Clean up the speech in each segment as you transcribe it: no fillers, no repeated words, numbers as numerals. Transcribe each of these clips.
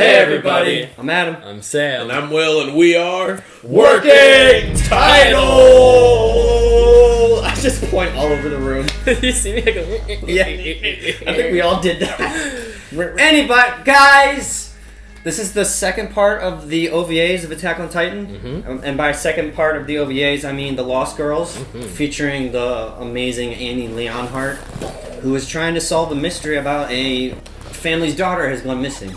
Hey everybody! I'm Adam. I'm Sam. And I'm Will, and we are Working Title! I just point all over the room. You see me? I go, Yeah, I think we all did that. Anybody, guys, this is the second part of the OVAs of Attack on Titan. Mm-hmm. And by second part of the OVAs, I mean The Lost Girls, featuring the amazing Annie Leonhardt, who is trying to solve the mystery about a family's daughter has gone missing.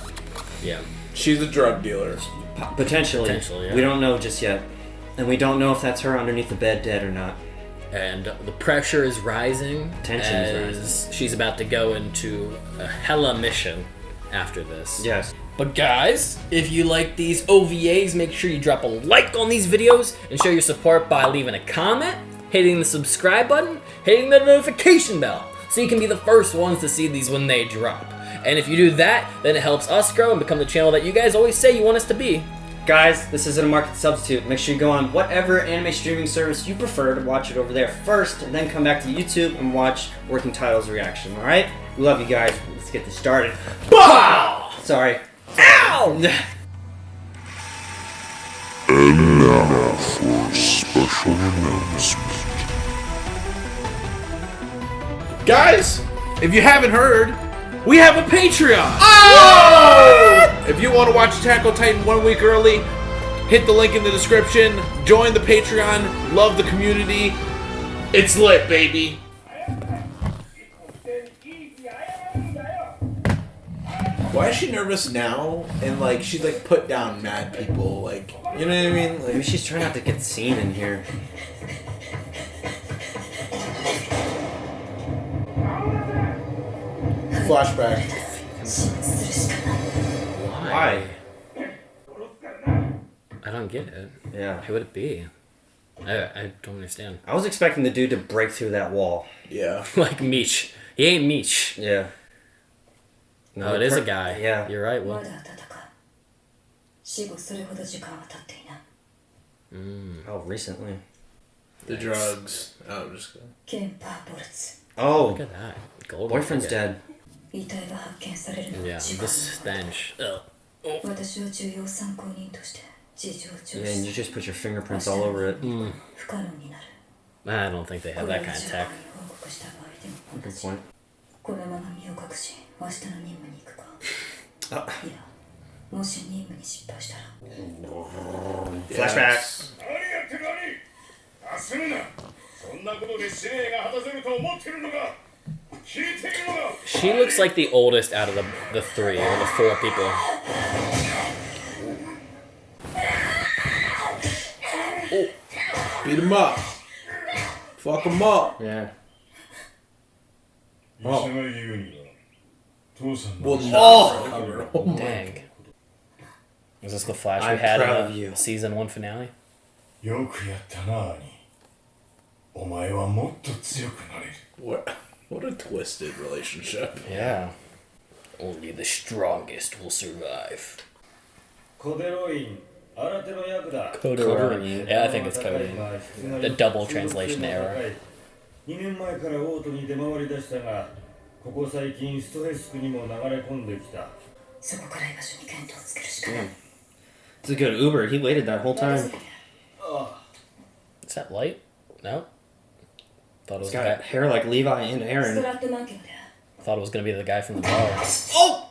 Yeah. She's a drug dealer. Potentially. Yeah. We don't know just yet. And we don't know if that's her underneath the bed dead or not. And the pressure is rising. Tension is rising. She's about to go into a hella mission after this. Yes. But guys, if you like these OVAs, make sure you drop a like on these videos and show your support by leaving a comment, hitting the subscribe button, hitting the notification bell, so you can be the first ones to see these when they drop. And if you do that, then it helps us grow and become the channel that you guys always say you want us to be. Guys, this isn't a market substitute. Make sure you go on whatever anime streaming service you prefer to watch it over there first, and then come back to YouTube and watch Working Title's reaction, alright? We love you guys. Let's get this started. Bow! Sorry. Ow! And now for a special announcement. Guys, if you haven't heard, we have a Patreon! Oh! If you want to watch Attack on Titan 1 week early, hit the link in the description, join the Patreon, love the community. It's lit, baby! Why is she nervous now? And like she's like put down mad people, like, you know what I mean? Maybe Like, she's trying not to get seen in here. flashback. Why? I don't get it. Yeah. Who would it be? I don't understand. I was expecting the dude to break through that wall. Yeah. Like Meech. He ain't Meech. Yeah. No, it is a guy. Yeah. You're right, Will. Oh, recently. The drugs. Oh, I'm just kidding. Oh, Look at that. Gold. boyfriend's dead. Yeah, the stench. Ugh. Yeah, and you just put your fingerprints all over it. I don't think they have that kind of tech. Good point. Flashback. She looks like the oldest out of the three or the four people. Oh. Beat him up. Fuck him up. Yeah. Well, Oh! Dang. Is this the flash we I'm had proud in of you. the season 1 finale? what a twisted relationship. Yeah. Only the strongest will survive. Codeine. Yeah, I think it's codeine. The double translation error. Damn. It's a good Uber. He waited that whole time. Is that light? No. Thought it was He's the got guy. hair like Levi and Aaron. Thought it was gonna be the guy from the bar. Oh!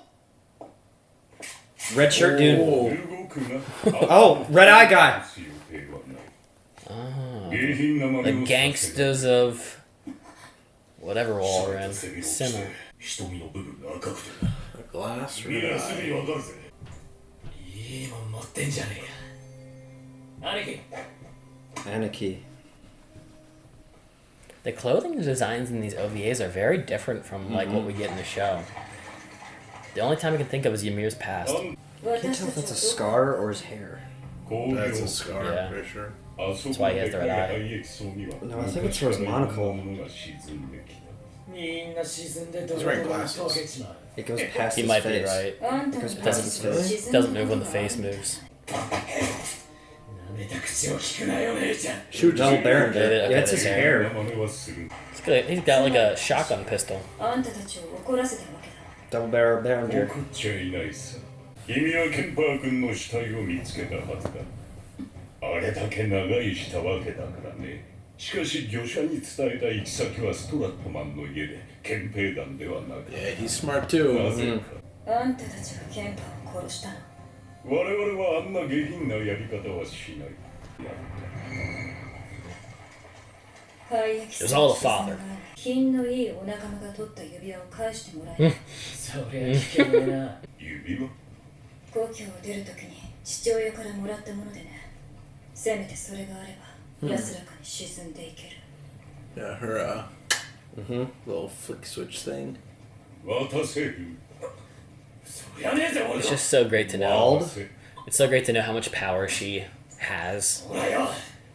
Red shirt dude. Oh. Oh, red eye guy. The gangsters of whatever wall we're in. Simmer. A glass red eye. Anarchy. The clothing designs in these OVAs are very different from like what we get in the show. The only time I can think of is Ymir's past. I can't tell if that's a scar or his hair. That's a scar, Yeah. I'm pretty sure. That's why he has the red eye. No, I think it's for his monocle. He's wearing glasses. It goes past He his might face. be right. It goes past his face. Doesn't move when the face moves. Shoot, Double Baron did. Okay, Yeah, it's his hair. It's good. He's got like a shotgun pistol. Double Baron did. 君はケンパー君の死体を見つけたはずだ。あれだけ長居したわけだからね。しかし業者に伝えた行き先はストラットマンの家で憲兵団ではなく、 Yeah, he's smart too. なぜか、あんたたちがケンパーを殺したの。我々はあんな下品なやり方はしない。廃液 It was all the father. 品のいいお仲間が取った指輪を返してもらえる。そりゃ危険だな。指輪？故郷を出るときに父親からもらったものでね。せめてそれがあれば安らかに沈んでいける。 Yeah, her little flick switch thing. 渡せる。そりゃねえぜ俺 It's だ。 just so great to know. 渡せ。 It's so great to know how much power she has ほらよ。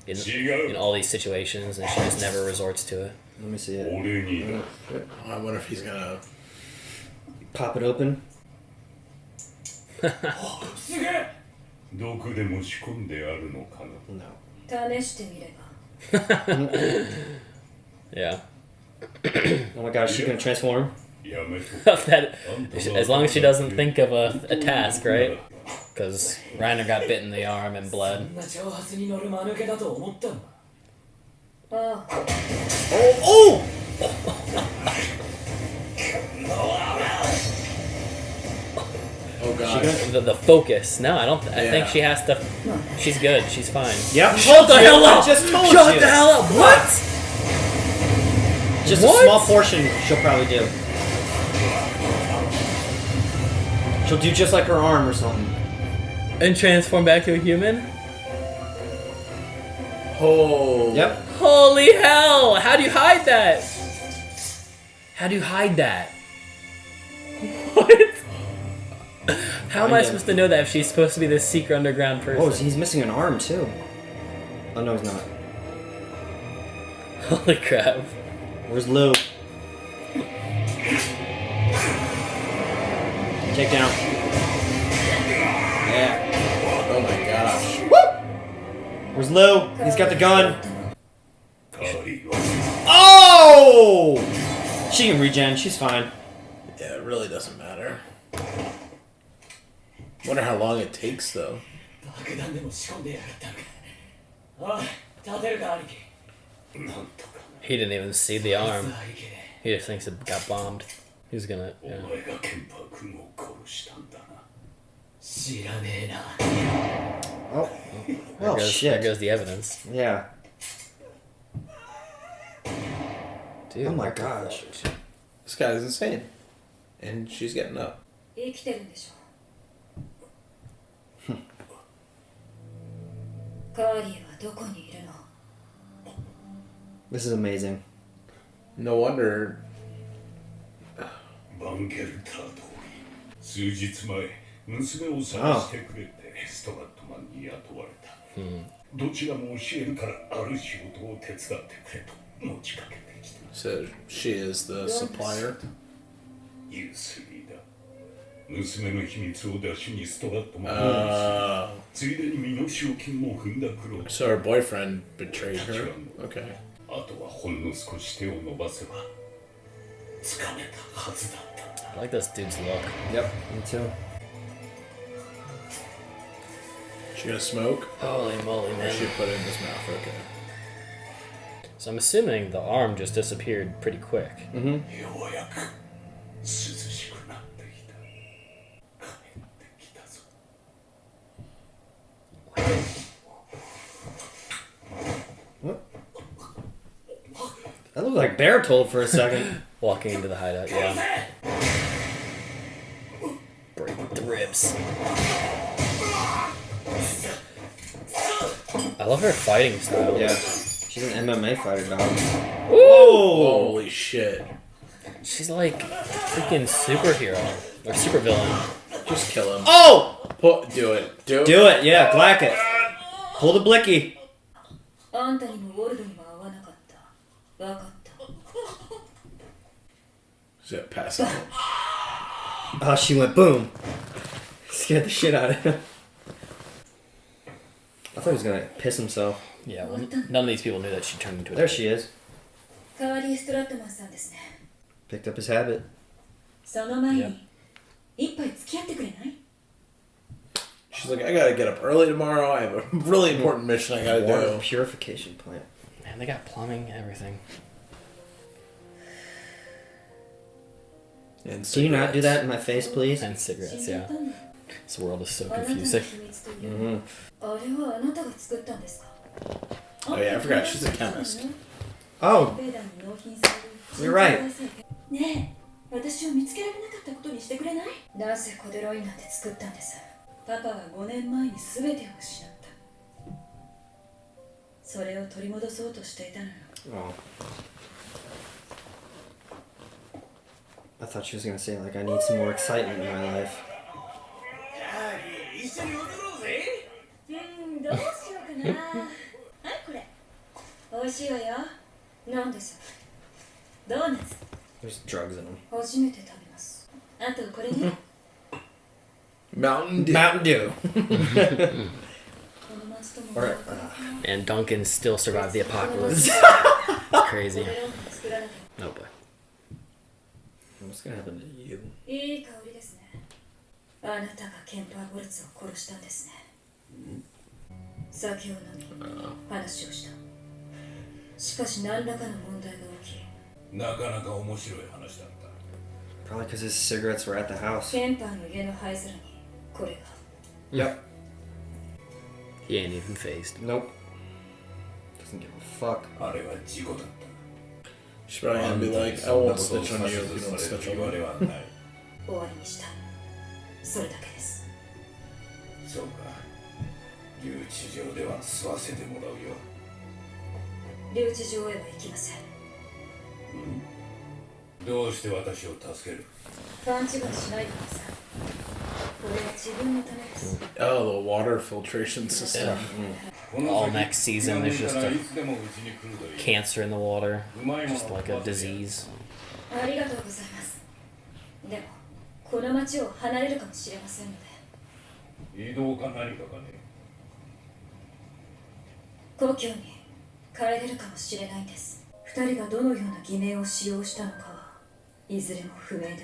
in 違う。 all these situations, and she just never resorts to it. Let me see it. 俺にだ。 I wonder if he's gonna. Pop it open. すげえ。どこでも仕込んであるのかな。 No. 試してみれば。 Yeah. Oh my gosh, she's gonna transform. やめと。 That, as long as she doesn't think of a task, right? Because Reiner got bit in the arm and そ bled. んな挑発に乗る間抜けだと思ったんだ。ああ、 Oh! Oh god. The focus. No, I don't. I think Yeah. she has to. She's good. She's fine. Yep. Shut the hell up! I just told Shut you. the hell up! What? Just What? a small portion she'll probably do. She'll do just like her arm or something. And transform back to a human? Oh. Yep. Holy hell! How do you hide that? How do you hide that? What? How am I supposed to know that if she's supposed to be this secret underground person? Oh, he's missing an arm too. Oh no, he's not. Holy crap. Where's Lou? Take down. Yeah. Oh my gosh. Where's Lou? He's got the gun. 代わりは Oh! She can regen. She's fine. Yeah, it really doesn't matter. Wonder how long it takes though. 爆弾でも仕込んでやがったのか。おい、立てるか兄貴。なんとか He didn't even see the あい arm. つはいけね He just thinks it got bombed. He's gonna. お Yeah. 前がケンパー君を殺したんだな。え。知らねえな。 Oh. There Oh goes, there shit. goes the evidence. Yeah. Dude, Oh my what the gosh. fuck? This guy's insane. And she's getting up. 生きてるんでしょ。カーリーはどこにいるの？ This is amazing. No wonder. バンゲルター通り。数日前、娘を探してくれてストラットマンに雇われた。どちらも教えるからある仕事を手伝ってくれと持ちかけてきた。 So she is the supplier. ユースリーだ。娘の秘密を出しにストラットマンを ついでに身代金も踏んだ苦労。 So her boyfriend betrayed her. Okay. あとはほんの少し手を伸ばせばつかめたはずだったんだ。 I like this dude's look. Yep. Me too. She gonna smoke? Holy moly, Or man. she put it in his mouth? Okay. So I'm assuming the arm just disappeared pretty quick. ようやく涼しくなってきた。帰ってきたぞ。 That looked like Barricades for a second. Walking into the hideout, yeah. Break the ribs. I love her fighting style. Yeah. She's an MMA fighter, dog. Whoa! Holy shit. She's like a freaking superhero. Or supervillain. Just kill him. Oh! Do it. Do it. Do it, yeah, black it. Pull the blicky. あんたにもウォルドにも会わなかった。わかった。 She's gonna pass out. Oh, she went boom. Scared the shit out of him. I thought he was gonna piss himself. Yeah, well, none of these people knew that she turned into a There she is. カーリー・ストラットマンさんですね。 Picked up his habit. その前に、 Yep. 一杯付き合ってくれない？ She's like, I gotta get up early tomorrow. I have a really important mission I gotta Water do. purification plant. Man, they got plumbing, everything. And Can you not do that in my face, please? And cigarettes, yeah. This world is so あなたの秘 confusing. 密というのはあれはあなたが作ったんですか Oh yeah, I forgot. She's a chemist. Oh, ベーダーに納品される You're right. ねえ、私を見つけられなかったことにしてくれない？なぜコデロインなんて作ったんです？パパは5年前に全てを失った。それを取り戻そうとしていたのよ。 oh. I thought she was gonna say, like, I need some more excitement in my life. 一緒に踊ろうぜ。どうしようかな。はいこれ。美味しいわよ。なんです？ドーナツ。 There's drugs in them. 初めて食べます。あとこれね。 Mountain Dew. Mountain Dew. この町とも Alright. And Duncan still survived the apocalypse. Crazy. コデロインを作らなきゃ。 Oh boy. What's gonna happen to you? いい香りですね。あなたがケンパーボルツを殺したんですね。酒を飲み、話をした。しかし何らかの問題が起き、なかなか面白い話だった。 Probably because his cigarettes were at the house. ケンパーの家の灰皿にこれが。 Yep. He ain't even phased. Nope. Doesn't give a fuck. あれは事故だった。 She's probably gonna be like, I won't snitch on you if you don't snitch on 言われ me. はない。終わりにした。それだけです。そうか。留置場では吸わせてもらうよ。留置場へは行きません。どうして私を助ける？勘違いしないでください。これは自分のためです。 Oh, the water filtration system. All next season, there's just い a つでもうちに来るといい。 cancer in the water. うまいもの Just を like a 食わせて disease. ありがとうございます。でも、この町を離れるかもしれませんので、移動か何かかね。故郷に帰れるかもしれないんです。二人がどのような偽名を使用したのかはいずれも不明であり、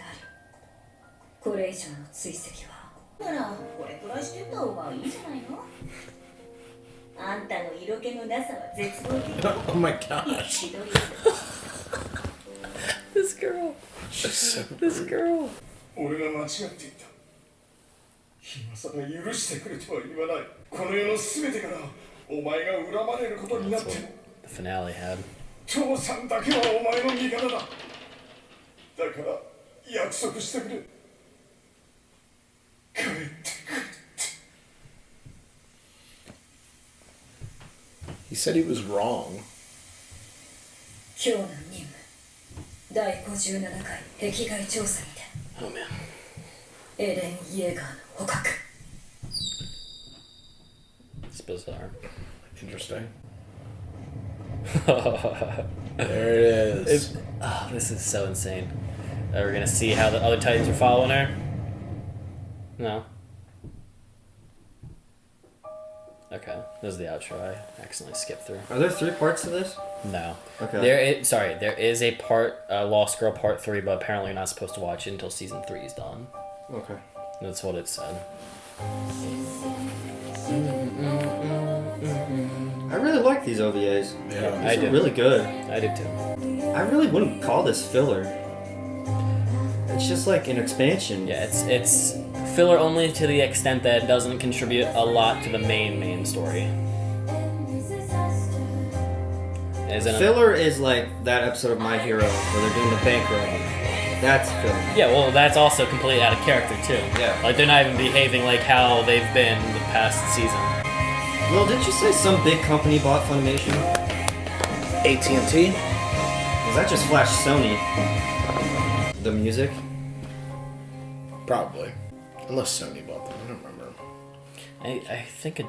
これ以上の追跡は。なら、これくらいしてた方がいいんじゃないの？あんたの色気のなさは絶望的。 Oh my gosh. ひどい。 This girl. This girl. 俺が間違っていた。今さら許してくれとは言わない。この世の全てからお前が恨まれることになっても、 The finale had. 父さんだけはお前の味方だ。だから約束してくれ。帰ってくれって。 He said he was wrong. 今日の任務、第57回壁外調査にて、 Oh man. エレン・イエーガーの捕獲。 It's bizarre. Interesting. There it is. Oh, this is so insane. We're gonna see how the other Titans are following her. No. Okay, this is the outro. I accidentally skipped through. Are there 3 parts to this? No. Okay. There is a part, Lost Girl Part 3, but apparently you're not supposed to watch it until season 3 is done. Okay. That's what it said. I really like these OVAs. Yeah. I These do. are really good. I did too. I really wouldn't call this filler. It's just like an expansion. Yeah, it's filler only to the extent that it doesn't contribute a lot to the main story. Isn't it? Filler is like that episode of My Hero where they're doing the bank robbery. That's filler. Yeah, well, that's also completely out of character too. Yeah. Like they're not even behaving like how they've been the past season. Well, didn't you say some big company bought Funimation? AT&T? Was that just Flash Sony? The music? Probably. Unless Sony bought them. I don't remember. I think a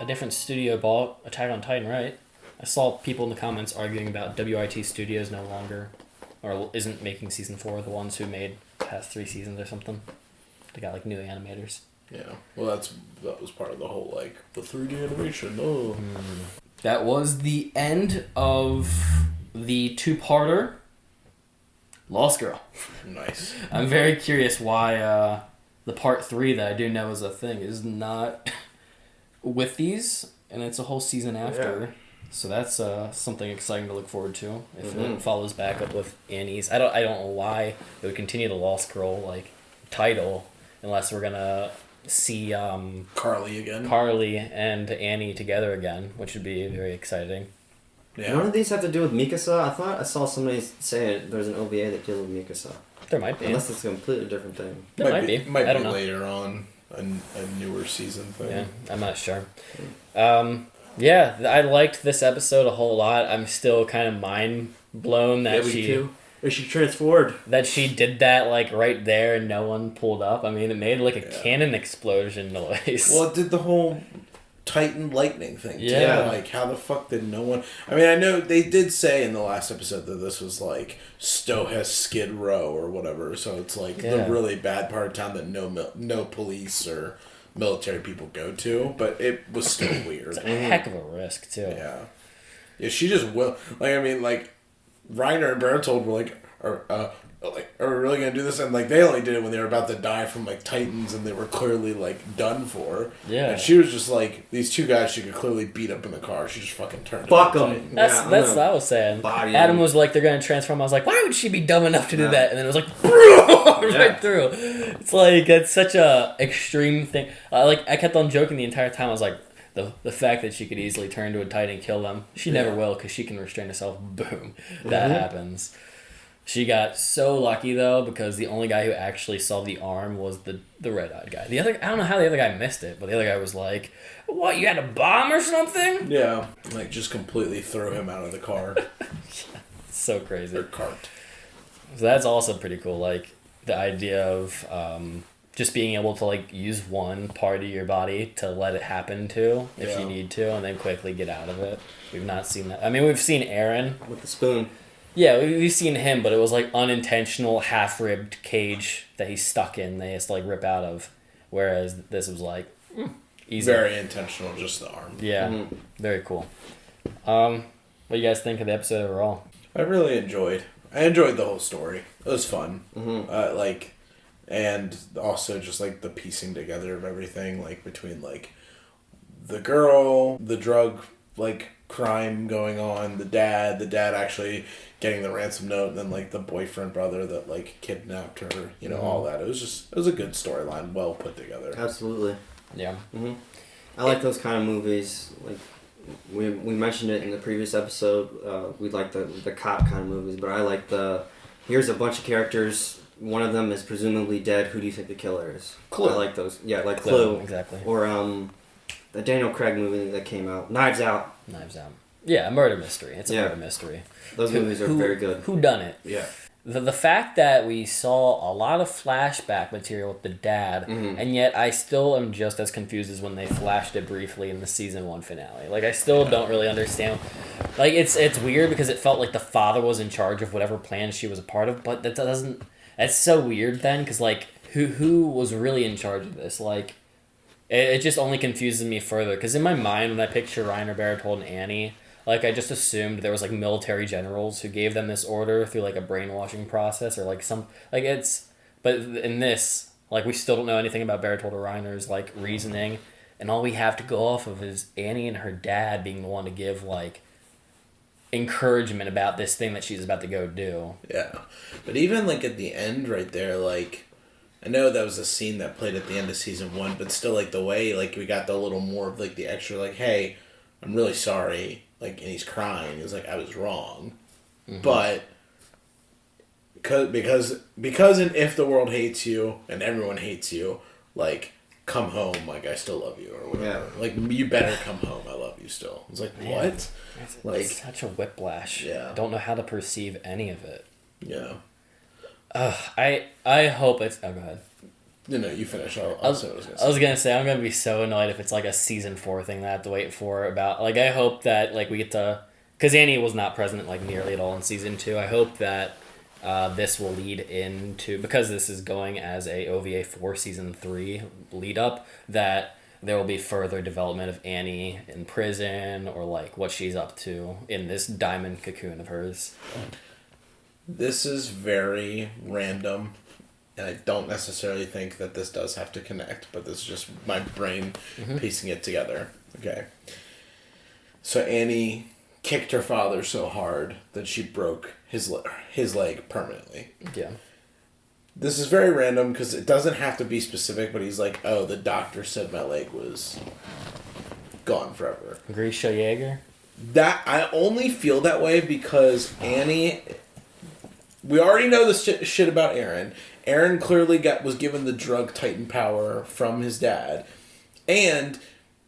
different studio bought Attack on Titan, right? I saw people in the comments arguing about WIT Studios no longer, or isn't making season 4, the ones who made past 3 seasons or something. They got like new animators. Yeah. Well, that was part of the whole, like, the 3D animation. Oh. That was the end of the 2-parter Lost Girl. Nice. I'm very curious why the part 3 that I do know is a thing is not with these, and it's a whole season after. Yeah. So that's something exciting to look forward to if it follows back up with Annie's. I don't know why it would continue the Lost Girl like title unless we're gonna see Carly and Annie together again, which would be very exciting. Yeah. None of these have to do with Mikasa. I thought I saw somebody say there's an OVA that deals with Mikasa. There might be. Unless it's a completely different thing. There might be. Might be later on a newer season thing. Yeah, I'm not sure. Yeah, I liked this episode a whole lot. I'm still kind of mind blown that she transformed. That she did that like right there and no one pulled up. I mean, it made like a cannon explosion noise. Well, it did the whole Titan lightning thing. Yeah. Too. Like, how the fuck did no one... I mean, I know they did say in the last episode that this was like Stohess Skid Row or whatever. So it's like the really bad part of town that no police or military people go to, but it was still weird. It's a heck of a risk too. Yeah, she just will. Like, I mean, like Reiner and Bertold were like, are we really gonna do this? And like they only did it when they were about to die from like Titans, and they were clearly like done for. Yeah, and she was just like these two guys she could clearly beat up in the car. She just fucking turned. Fuck them. That's what I was saying. Adam was like, they're gonna transform. I was like, why would she be dumb enough to do that? And then it was like, right through. It's like it's such a extreme thing. I kept on joking the entire time. I was like, the fact that she could easily turn to a Titan and kill them. She never will because she can restrain herself. Boom, that happens. She got so lucky though because the only guy who actually saw the arm was the red-eyed guy. The other, I don't know how the other guy missed it, but the other guy was like, "What? You had a bomb or something?" Yeah, like just completely throw him out of the car. So crazy. Or cart. So that's also pretty cool. Like the idea of just being able to like use one part of your body to let it happen to if you need to, and then quickly get out of it. We've not seen that. I mean, we've seen Aaron with the spoon. Yeah, we've seen him, but it was like unintentional half-ribbed cage that he's stuck in. They just like rip out of, whereas this was like easy. Very intentional, just the arm. Yeah, very cool. What do you guys think of the episode overall? I enjoyed the whole story. It was fun. And also just like the piecing together of everything, like between like the girl, the drug like crime going on, the dad actually getting the ransom note, and then like the boyfriend brother that like kidnapped her, all that. It was a good storyline, well put together. Absolutely. Yeah. I like those kind of movies. Like we mentioned it in the previous episode. We like the cop kind of movies, but I like here's a bunch of characters. One of them is presumably dead. Who do you think the killer is? Clue. I like those. Yeah, like Clue. Exactly. Or the Daniel Craig movie that came out, Knives Out. Yeah, a murder mystery. It's a murder mystery. Those movies are very good. Who done it? Yeah. The fact that we saw a lot of flashback material with the dad, and yet I still am just as confused as when they flashed it briefly in the season 1 finale. Like I still don't really understand. Like it's weird because it felt like the father was in charge of whatever plan she was a part of, but that doesn't. That's so weird then, because like who was really in charge of this? Like it just only confuses me further. Because in my mind, when I picture Reiner, Bertold, and Annie, like I just assumed there was like military generals who gave them this order through like a brainwashing process or like some like it's. But in this, like we still don't know anything about Bertold or Reiner's like reasoning, and all we have to go off of is Annie and her dad being the one to give like encouragement about this thing that she's about to go do. Yeah. But even like at the end right there, like I know that was a scene that played at the end of season 1, but still like the way like we got the little more of like the extra like, hey, I'm really sorry, like, and he's crying. It's like I was wrong. But because and if the world hates you and everyone hates you, like come home, like I still love you or whatever. Yeah. Like you better come home, I love you still. It's like, man, what? It's such a whiplash. Yeah. I don't know how to perceive any of it. Yeah. I hope it's... Oh, go ahead. No, you finish. I was going to say, I'm going to be so annoyed if it's like a season 4 thing that I have to wait for about... Like, I hope that like we get to... Because Annie was not present like nearly at all in season 2. I hope that this will lead into... Because this is going as a OVA for season 3 lead up, that there will be further development of Annie in prison or like what she's up to in this diamond cocoon of hers. This is very random and I don't necessarily think that this does have to connect, but this is just my brain piecing it together. Okay. So Annie kicked her father so hard that she broke his leg permanently. Yeah. This is very random because it doesn't have to be specific, but he's like, oh, the doctor said my leg was gone forever. Grisha Jaeger? That I only feel that way because Annie... We already know this shit about Aaron. Aaron clearly was given the drug titan power from his dad. And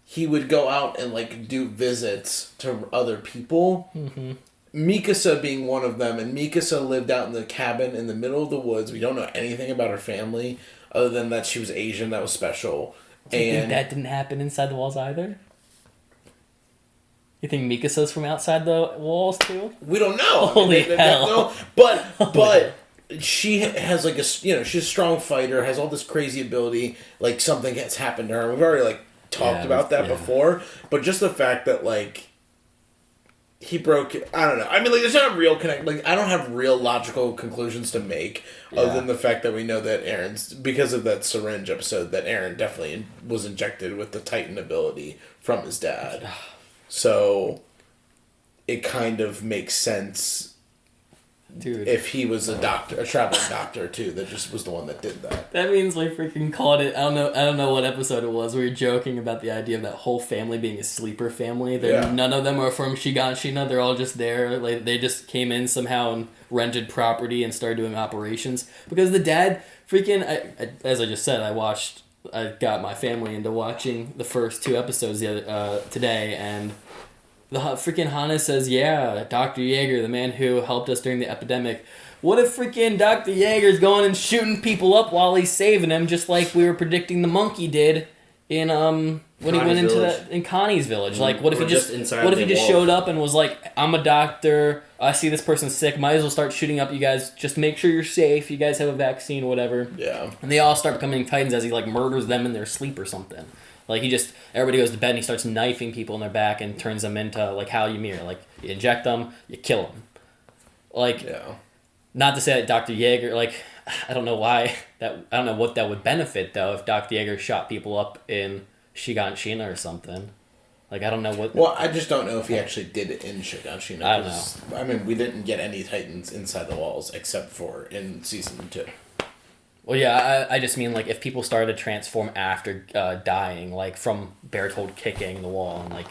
he would go out and, like, do visits to other people. Mm-hmm. Mikasa being one of them. And Mikasa lived out in the cabin in the middle of the woods. We don't know anything about her family other than that she was Asian. That was special. Do you think that didn't happen inside the walls either? You think Mikasa's from outside the walls too? We don't know. Holy hell! But she has like she's a strong fighter, has all this crazy ability. Like something has happened to her. We've already like talked about that before. But just the fact that like he broke. I don't know. I mean, like there's not a real connect. Like I don't have real logical conclusions to make other than the fact that we know that Aaron's because of that syringe episode that Aaron definitely was injected with the Titan ability from his dad. So, it kind of makes sense, dude. If he was a traveling doctor too, that just was the one that did that. That means we freaking called it. I don't know what episode it was. We were joking about the idea of that whole family being a sleeper family. None of them are from Shiganshina. They're all just there. Like they just came in somehow and rented property and started doing operations because the dad freaking. As I just said, I got my family into watching the first 2 episodes today, and the freaking Hana says, yeah, Dr. Jaeger, the man who helped us during the epidemic. What if freaking Dr. Jaeger's going and shooting people up while he's saving them, just like we were predicting the monkey did in when he went into in Connie's village? Like, what if he just showed up and was like, I'm a doctor, I see this person's sick, might as well start shooting up you guys, just make sure you're safe, you guys have a vaccine, whatever. Yeah. And they all start becoming Titans as he, like, murders them in their sleep or something. Like, everybody goes to bed and he starts knifing people in their back and turns them into, like, Hal Ymir. Like, you inject them, you kill them. Like, not to say that Dr. Jaeger, like, I don't know why, I don't know what that would benefit, though, if Dr. Jaeger shot people up in Shiganshina or something. Like, I don't know what... Well, I just don't know if he actually did it in Shiganshina. I don't know. I mean, we didn't get any Titans inside the walls except for in Season 2. Well, yeah, I just mean, like, if people started to transform after dying, like, from Bertold kicking the wall and, like,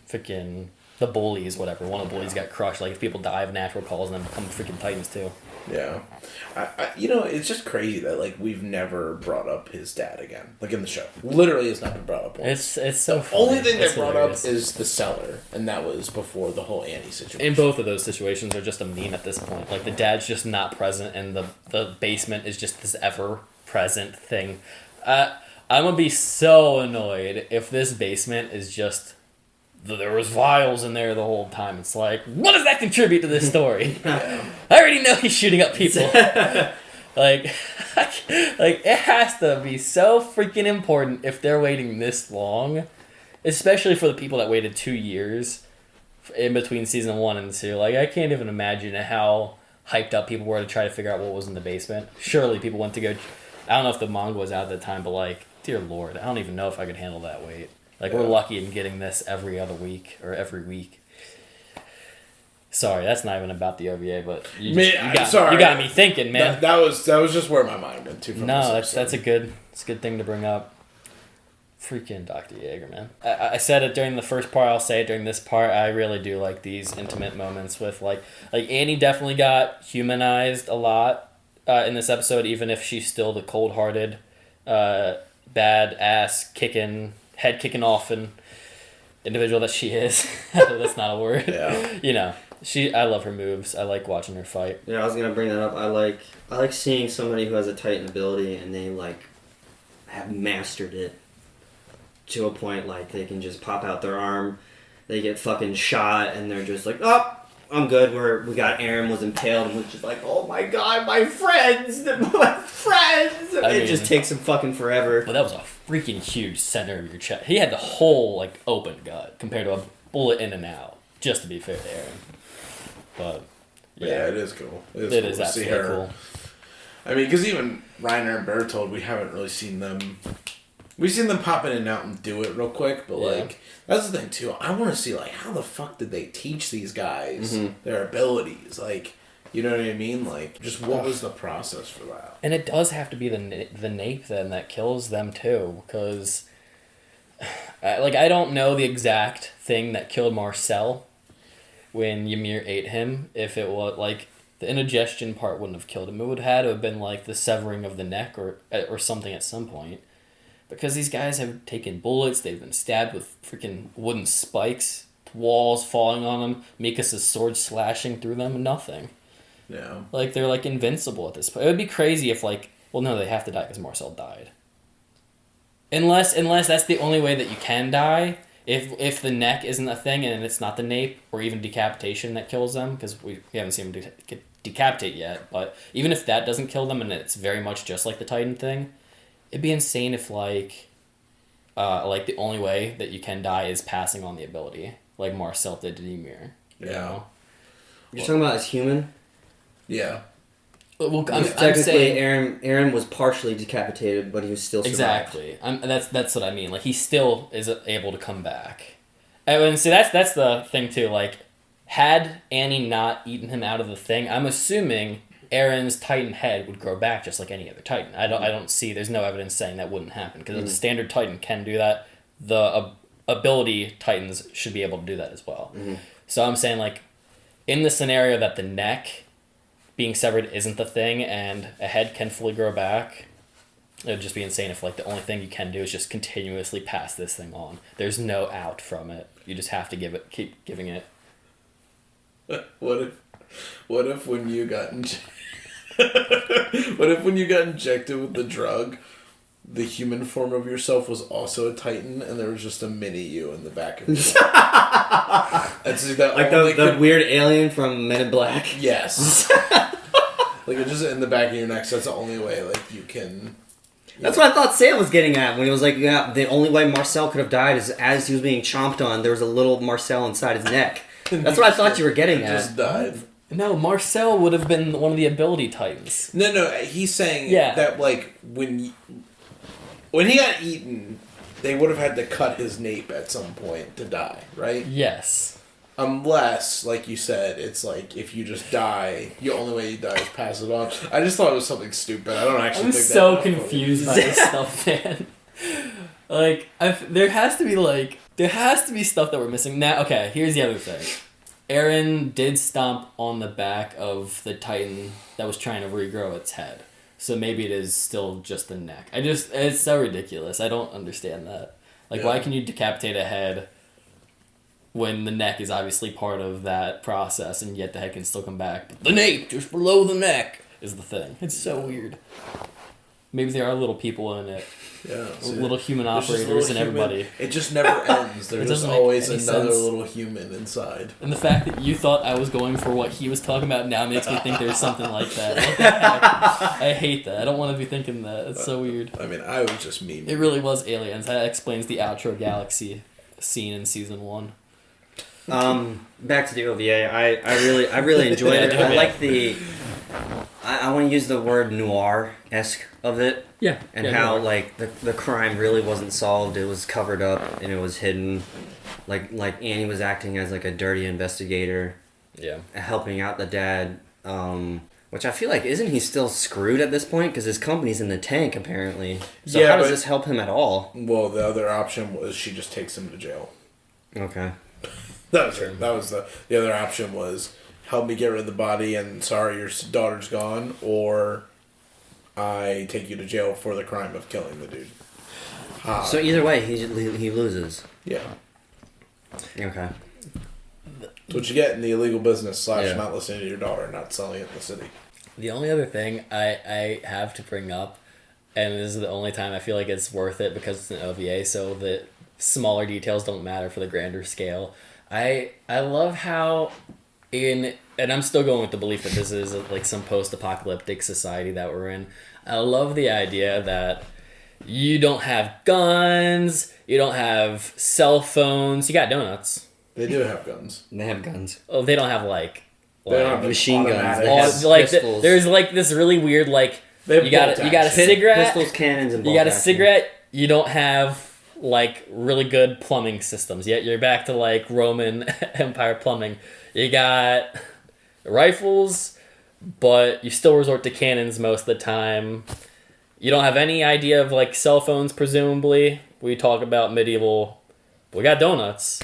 freaking the bullies, whatever. One of the bullies got crushed. Like, if people die of natural causes and then become freaking Titans, too. Yeah. It's just crazy that, like, we've never brought up his dad again. Like, in the show. Literally has not been brought up once. It's so funny. Only thing they brought up is the cellar, and that was before the whole Annie situation. And both of those situations are just a meme at this point. Like, the dad's just not present, and the basement is just this ever-present thing. I'm gonna be so annoyed if this basement is just... There was vials in there the whole time. It's like, what does that contribute to this story? I already know he's shooting up people. like it has to be so freaking important if they're waiting this long, especially for the people that waited 2 years in between season 1 and 2. Like, I can't even imagine how hyped up people were to try to figure out what was in the basement. Surely people went to go. I don't know if the manga was out at the time, but like, dear Lord, I don't even know if I could handle that weight. Like, we're lucky in getting this every other week, or every week. Sorry, that's not even about the OVA, but you got me thinking, man. That was just where my mind went to. That's a good thing to bring up. Freaking Dr. Jaeger, man. I said it during the first part, I'll say it during this part. I really do like these intimate moments with, like Annie definitely got humanized a lot in this episode, even if she's still the cold-hearted, bad-ass head kicking off an individual that she is. That's not a word. Yeah. You know, I love her moves. I like watching her fight. Yeah, I was gonna bring that up. I like seeing somebody who has a Titan ability and they like have mastered it to a point like they can just pop out their arm, they get fucking shot, and they're just like, oh, I'm good. We got Aaron was impaled and was just like, oh my god, my friends! It just takes him fucking forever. But that was a freaking huge center of your chest. He had the whole, like, open gut compared to a bullet in and out, just to be fair to Aaron. But, yeah, it is cool. It is absolutely cool. I mean, because even Reiner and Bertold, we haven't really seen them. We've seen them pop in and out and do it real quick, but like that's the thing too. I want to see like how the fuck did they teach these guys their abilities? Like, you know what I mean? Like, just what was the process for that? And it does have to be the nape then that kills them too, because I don't know the exact thing that killed Marcel when Ymir ate him. If it was like the indigestion part wouldn't have killed him, it would have had to have been like the severing of the neck or something at some point. Because these guys have taken bullets, they've been stabbed with freaking wooden spikes, walls falling on them, Mikas's sword slashing through them, nothing. Yeah. Like, they're, like, invincible at this point. It would be crazy if, like... Well, no, they have to die because Marcel died. Unless that's the only way that you can die. If the neck isn't a thing and it's not the nape or even decapitation that kills them, because we haven't seen them decapitate yet, but even if that doesn't kill them and it's very much just like the Titan thing... It'd be insane if, like the only way that you can die is passing on the ability, like Marcel did to Ymir. You know? You're talking about as human? Yeah. Well, Technically, saying... Aaron was partially decapitated, but he was still survived. Exactly. That's what I mean. Like, he still is able to come back. And see, that's the thing, too. Like, had Annie not eaten him out of the thing, I'm assuming... Aaron's Titan head would grow back just like any other Titan. I don't see. There's no evidence saying that wouldn't happen because the standard Titan can do that. The ability Titans should be able to do that as well. So I'm saying like, in the scenario that the neck being severed isn't the thing and a head can fully grow back, it would just be insane if like the only thing you can do is just continuously pass this thing on. There's no out from it. You just have to keep giving it. What if when you got what if when you got injected with the drug, the human form of yourself was also a Titan, and there was just a mini you in the back of you? Like the weird alien from Men in Black. Yes. Like it's just in the back of your neck. So that's the only way like you can. That's what I thought Sam was getting at when he was like, "Yeah, the only way Marcel could have died is as he was being chomped on. There was a little Marcel inside his neck." That's what I thought you were getting at. Just died. No, Marcel would have been one of the ability Titans. No, he's saying that like when he got eaten, they would have had to cut his nape at some point to die, right? Yes. Unless, like you said, it's like if you just die, the only way you die is pass it on. I just thought it was something stupid. I don't actually. I'm think so that confused by this stuff, man. Like, there has to be stuff that we're missing. Now, okay, here's the other thing. Eren did stomp on the back of the Titan that was trying to regrow its head. So maybe it is still just the neck. It's so ridiculous. I don't understand that. Like, why can you decapitate a head when the neck is obviously part of that process and yet the head can still come back? But the nape, just below the neck, is the thing. It's so weird. Maybe there are little people in it. Yeah, little human operators and everybody. It just never ends. There's just always another little human inside. And the fact that you thought I was going for what he was talking about now makes me think there's something like that. What the heck? I hate that. I don't want to be thinking that. It's so weird. I mean, I was just memeing. It really was aliens. That explains the outro galaxy scene in season 1. Back to the OVA. I really enjoyed it. I like the. I want to use the word noir-esque of it. Yeah. And how, noir. like, the crime really wasn't solved. It was covered up and it was hidden. Like Annie was acting as, like, a dirty investigator. Yeah. Helping out the dad. Which I feel like, isn't he still screwed at this point? Because his company's in the tank, apparently. So how does this help him at all? Well, the other option was she just takes him to jail. Okay. That was the other option was... help me get rid of the body and sorry your daughter's gone, or I take you to jail for the crime of killing the dude. So either way, he loses. Yeah. Okay. That's what you get in the illegal business / not listening to your daughter, not selling it in the city. The only other thing I have to bring up, and this is the only time I feel like it's worth it because it's an OVA, so the smaller details don't matter for the grander scale. I love how... and I'm still going with the belief that this is like some post-apocalyptic society that we're in. I love the idea that you don't have guns, you don't have cell phones, you got donuts. They do have guns. They have guns. Oh, they don't have like they don't have machine guns. automatic. They have like pistols. there's like this really weird like They have You got bolt a action. cigarette. Pistols, cannons, and You bolt got a action. cigarette. You don't have like really good plumbing systems yet. You're back to like Roman Empire plumbing. You got rifles, but you still resort to cannons most of the time. You don't have any idea of like cell phones, presumably. We talk about medieval. We got donuts.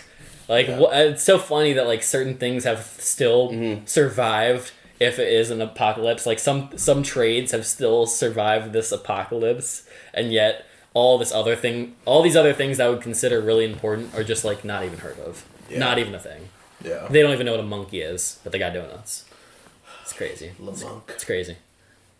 Like it's so funny that like certain things have still survived if it is an apocalypse. Like some trades have still survived this apocalypse, and yet all these other things that I would consider really important are just like not even heard of. Yeah. Not even a thing. Yeah. They don't even know what a monkey is, but they got donuts. It's crazy. Monk. It's crazy.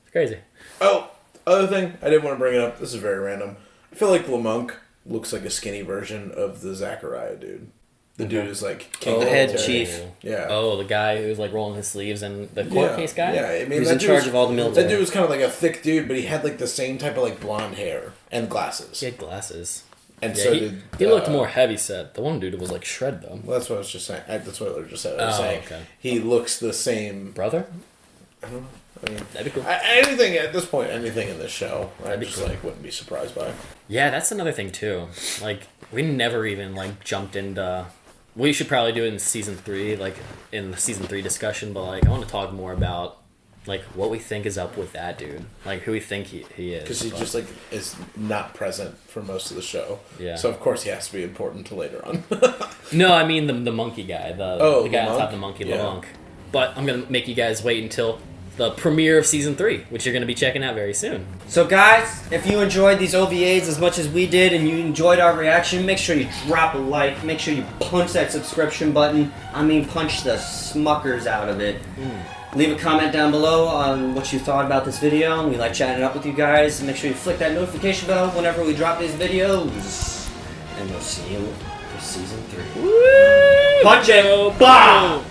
It's crazy. Oh, other thing, I didn't want to bring it up. This is very random. I feel like Lamonk looks like a skinny version of the Zachariah dude. The dude is like king The of head military. chief. Yeah. Oh, the guy who's like rolling his sleeves and the court case guy? Yeah, I mean, He was that in dude charge of all the military. That dude was kind of like a thick dude, but he had like the same type of like blonde hair and glasses. He had glasses. And Yeah, so he, did he looked more heavy set. The one dude was like shred though. Well, that's what I was just saying. That's what I just said. I was Oh, saying okay. he looks the same. Brother? I don't know. I mean, That'd be cool. anything at this point, anything in this show, I That'd be just cool. like wouldn't be surprised by. Yeah, that's another thing too. Like we never even like jumped into. We should probably do it in season 3, like in the season 3 discussion. But like I want to talk more about like what we think is up with that dude, like who we think he is. Because he But- just like is not present for most of the show. Yeah. So of course he has to be important to later on. No, I mean the monkey guy, the guy on Lamonk? top of the monkey, Yeah. Lamonk. But I'm gonna make you guys wait until the premiere of season 3, which you're gonna be checking out very soon. So guys, if you enjoyed these OVAs as much as we did and you enjoyed our reaction, make sure you drop a like, make sure you punch that subscription button. I mean punch the smuckers out of it. Leave a comment down below on what you thought about this video. We like chatting up with you guys. Make sure you flick that notification bell whenever we drop these videos. And we'll see you for season 3. Punch it! Bow!